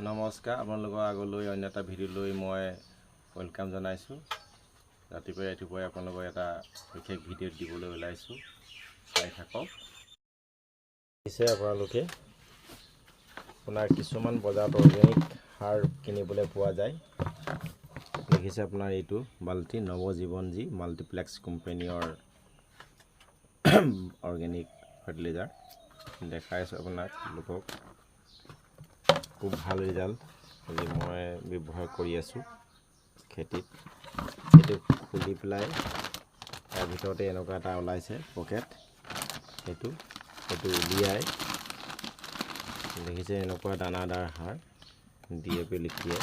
নমস্কাৰ, আপোনালোকৰ আগলৈ অন্য এটা ভিডিঅ' লৈ মই ওয়েলকাম জনাইছোঁ। ৰাতিপুৱাই আপোনালোকক এটা বিশেষ ভিডিঅ' দিবলৈ ওলাইছোঁ, চাই থাকক। পিছে আপোনালোকে আপোনাৰ কিছুমান বজাৰত অৰ্গেনিক সাৰ কিনিবলৈ পোৱা যায়। দেখিছে আপোনাৰ এইটো বাল্টি নৱজীৱনজী মাল্টিপ্লেক্স কোম্পানীৰ অৰ্গেনিক ফাৰ্টিলাইজাৰ দেখাই আছোঁ আপোনাক লোকক। খুব ভাল ৰিজাল্ট আজি মই ব্যৱহাৰ কৰি আছোঁ খেতিত। এইটো খুলি পেলাই তাৰ ভিতৰতে এনেকুৱা এটা ওলাইছে পকেট, সেইটো উলিয়াই দেখিছে এনেকুৱা দানাদাৰ সাৰ DAP লিখিয়ে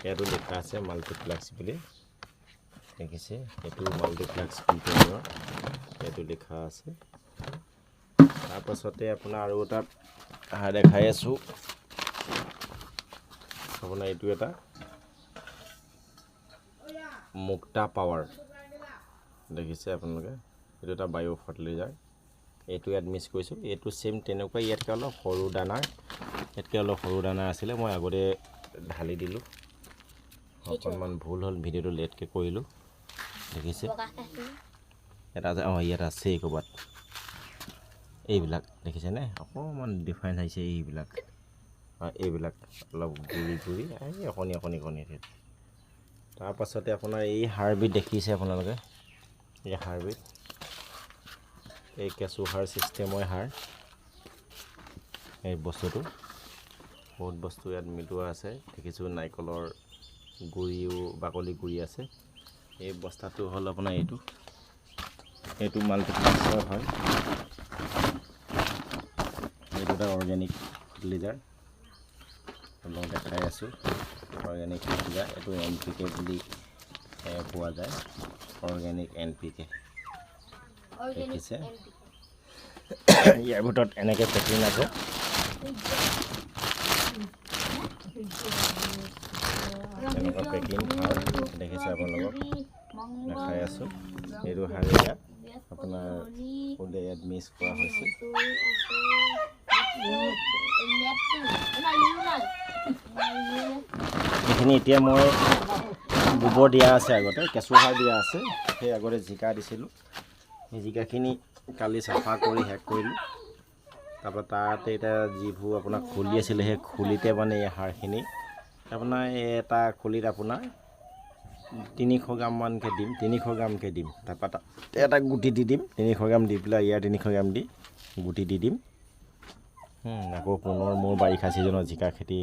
ইয়াতো লিখা আছে মাল্টিপ্লেক্স বুলি। দেখিছে এইটো মাল্টিপ্লেক্স কোম্পানীৰ এইটো লিখা আছে। তাৰপাছতে আপোনাৰ আৰু এটা সাৰ দেখাই আছোঁ আপোনাৰ, এইটো এটা মুক্তা পাৱাৰ। দেখিছে আপোনালোকে এইটো এটা বায়ো ফাৰ্টিলাইজাৰ। এইটো ইয়াত মিক্স কৰিছোঁ। এইটো চেম তেনেকুৱা, ইয়াতকৈ অলপ সৰু দানাৰ আছিলে। মই আগতে ঢালি দিলোঁ, অকণমান ভুল হ'ল, ভিডিঅ'টো লেটকৈ কৰিলোঁ। দেখিছে এটা ইয়াত আছেই ক'ৰবাত এইবিলাক দেখিছেনে, অকণমান ডিফাৰেঞ্চ আহিছে এইবিলাক অলপ গুৰি অকণি। তাৰপাছতে আপোনাৰ এই সাৰবিধ দেখিছে আপোনালোকে, এই সাৰবিধ এই কেঁচু সাৰ ছিষ্টেমৰ সাৰ। এই বস্তুটো বহুত বস্তু ইয়াত মিলোৱা আছে। দেখিছোঁ নাৰিকলৰ গুৰিও, বাকলি গুৰি আছে। এই বস্তাটো হ'ল আপোনাৰ এইটো মাল্টিপ্লেক্সৰ হয়। এইটো এটা অৰ্গেনিক ফাৰ্টিলাইজাৰ আপোনাক দেখাই আছোঁ। অৰ্গেনিক ফাৰ্টিলাইজাৰ এইটো NPK বুলি পোৱা যায়, অৰ্গেনিক NPK। দেখিছে ইয়াৰ ভিতৰত এনেকৈ পেকিং আছে। এনেকুৱা পেকিং সাৰ দেখিছে আপোনালোকক দেখাই আছোঁ। এইটো সাৰ ইয়াত আপোনাৰ ইয়াত মিক্স কৰা হৈছে। এইখিনি এতিয়া মই গোবৰ দিয়া আছে, আগতে কেঁচু সাৰ দিয়া আছে। সেই আগতে জিকা দিছিলোঁ, সেই জিকাখিনি কালি চাফা কৰি শেষ কৰিলোঁ। তাৰপৰা তাতে এতিয়া যিবোৰ আপোনাৰ খুলি আছিলে, সেই খুলিতে মানে এই সাৰখিনি আপোনাৰ এটা খুলিত আপোনাৰ 300 গ্ৰামমানকৈ দিম, 300 গ্ৰামকৈ দিম। তাৰপৰা তাত এটা গুটি দি দিম, 300 গ্ৰাম দি পেলাই ইয়াৰ 300 গ্ৰাম দি গুটি দি দিম। আকৌ পুনৰ মোৰ বাৰিষা ছিজনত জিকা খেতি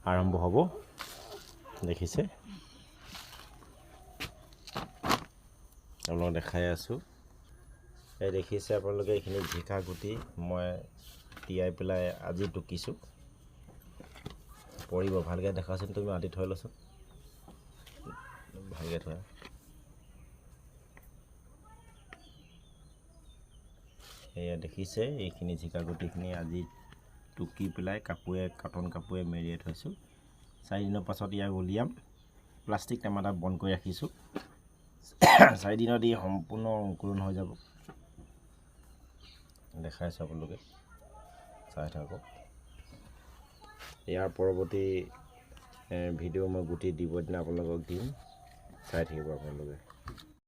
আৰম্ভ হ'ব। দেখিছে আপোনালোকক দেখাই আছোঁ। এই দেখিছে আপোনালোকে এইখিনি জিকা গুটি মই তিয়াই পেলাই আজি টুকিছোঁ। পৰিব ভালকৈ দেখাচোন, তুমি মাটি থৈ লৈছোন, ভালকৈ থোৱা। এয়া দেখিছে এইখিনি জিকা গুটিখিনি আজি টুকি পেলাই কটন কাপোৰে মেৰিয়াই থৈছোঁ। 4 দিনৰ পাছত ইয়াক উলিয়াম। প্লাষ্টিক টেমা এটা বন্ধ কৰি ৰাখিছোঁ। 4 দিনত ই সম্পূৰ্ণ অংকুৰণ হৈ যাব। দেখাইছোঁ আপোনালোকে চাই থাকক। ইয়াৰ পৰৱৰ্তী ভিডিঅ' মই গুটি দিব দিনা আপোনালোকক দিম, চাই থাকিব আপোনালোকে।